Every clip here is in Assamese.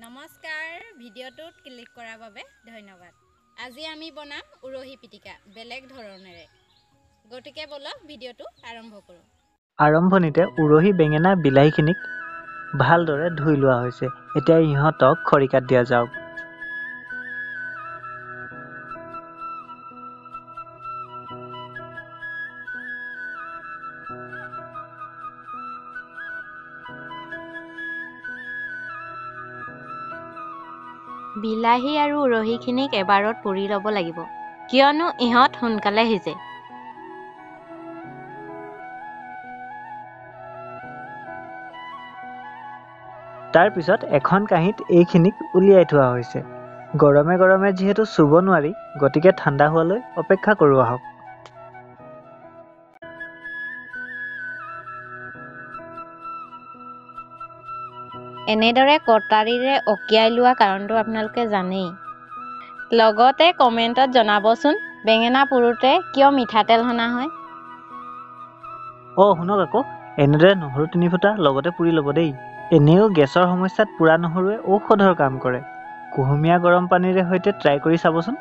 নমস্কাৰ ভিডিঅ'টোত ক্লিক কৰাৰ বাবে ধন্যবাদ। আজি আমি বনাম উৰহি পিটিকা বেলেগ ধৰণেৰে। গতিকে বলক ভিডিঅ'টো আৰম্ভ কৰোঁ। আৰম্ভণিতে উৰহি বেঙেনা বিলাহীখিনিক ভালদৰে ধুই লোৱা হৈছে। এতিয়া ইহঁতক খৰিকাত দিয়া যাওক। বিলাহী আৰু উৰহিখিনিক এবাৰত পুৰি ল'ব লাগিব, কিয়নো ইহঁত সোনকালে সিজে। তাৰ পিছত এখন কাঁহীত এইখিনিক উলিয়াই থোৱা হৈছে। গৰমে গৰমে যিহেতু চুব নোৱাৰি, গতিকে ঠাণ্ডা হোৱালৈ অপেক্ষা কৰোঁ আহক। এনেদৰে কটাৰীৰে অকিয়াই লোৱা কাৰণটো আপোনালোকে জানেই। লগতে কমেণ্টত জনাবচোন বেঙেনা পুৰোতে কিয় মিঠাতেল সনা হয়। শুনক আকৌ, এনেদৰে নহৰু 3 ফুটা লগতে পুৰি ল'ব দেই। এনেও গেছৰ সমস্যাত পোৰা নহৰুৱে ঔষধৰ কাম কৰে। কুহুমীয়া গৰম পানীৰে সৈতে ট্ৰাই কৰি চাবচোন।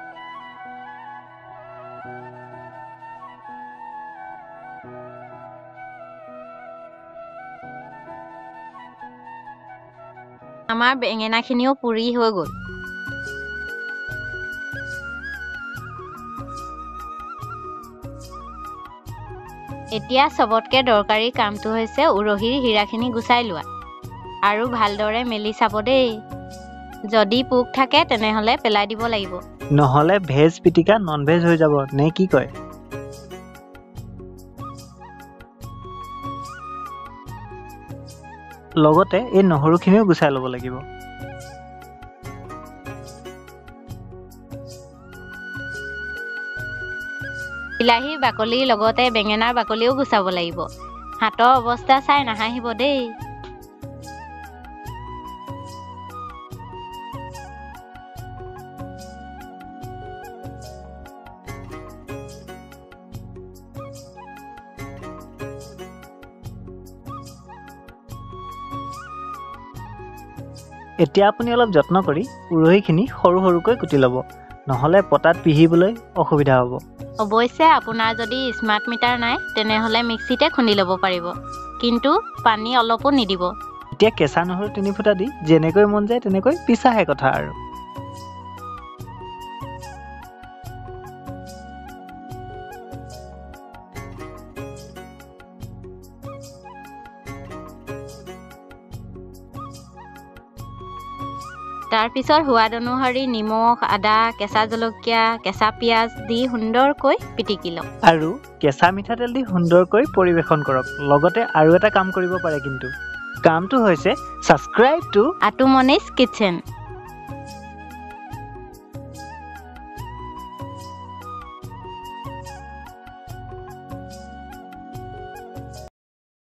আমাৰ বেঙেনাখিনিও পুৰি হৈ গ'ল। এতিয়া চবতকে দৰকাৰী কামটো হৈছে উৰহিৰ হীৰাখিনি গুচাই লোৱা আৰু ভালদৰে মেলি চাব দেই। যদি পোক থাকে তেনেহ'লে পেলাই দিব লাগিব। নহ'লে ভেজ পিটিকা নন ভেজ হৈ যাব, নে কি কয়? লগতে এই নহৰুখিনিও গুচাই ল'ব লাগিব। বিলাহীৰ বাকলিৰ লগতে বেঙেনাৰ বাকলিও গুচাব লাগিব। হাতৰ অৱস্থা চাই নাহাঁহিব দেই। এতিয়া আপুনি অলপ যত্ন কৰি উৰহিখিনি সৰু সৰুকৈ কুটি ল'ব, নহ'লে পতাত পিহিবলৈ অসুবিধা হ'ব। অৱশ্যে আপোনাৰ যদি স্মাৰ্ট মিটাৰ নাই তেনেহ'লে মিক্সিতে খুন্দি ল'ব পাৰিব, কিন্তু পানী অলপো নিদিব। এতিয়া কেঁচা নহৰু 3 ফুটা দি যেনেকৈ মন যায় তেনেকৈ পিছাহে কথা আৰু। তাৰপিছত সোৱাদ অনুসৰি নিমখ, আদা, কেঁচা জলকীয়া, কেঁচা পিঁয়াজ দি সুন্দৰকৈ পিটিকি লওক। আৰু কেঁচা মিঠাতেল দি সুন্দৰকৈ পৰিৱেশন কৰক। লগতে আৰু এটা কাম কৰিব পাৰে, কিন্তু কামটো হৈছে ছাবস্ক্ৰাইব টু আতুমনিজ কিটচেন।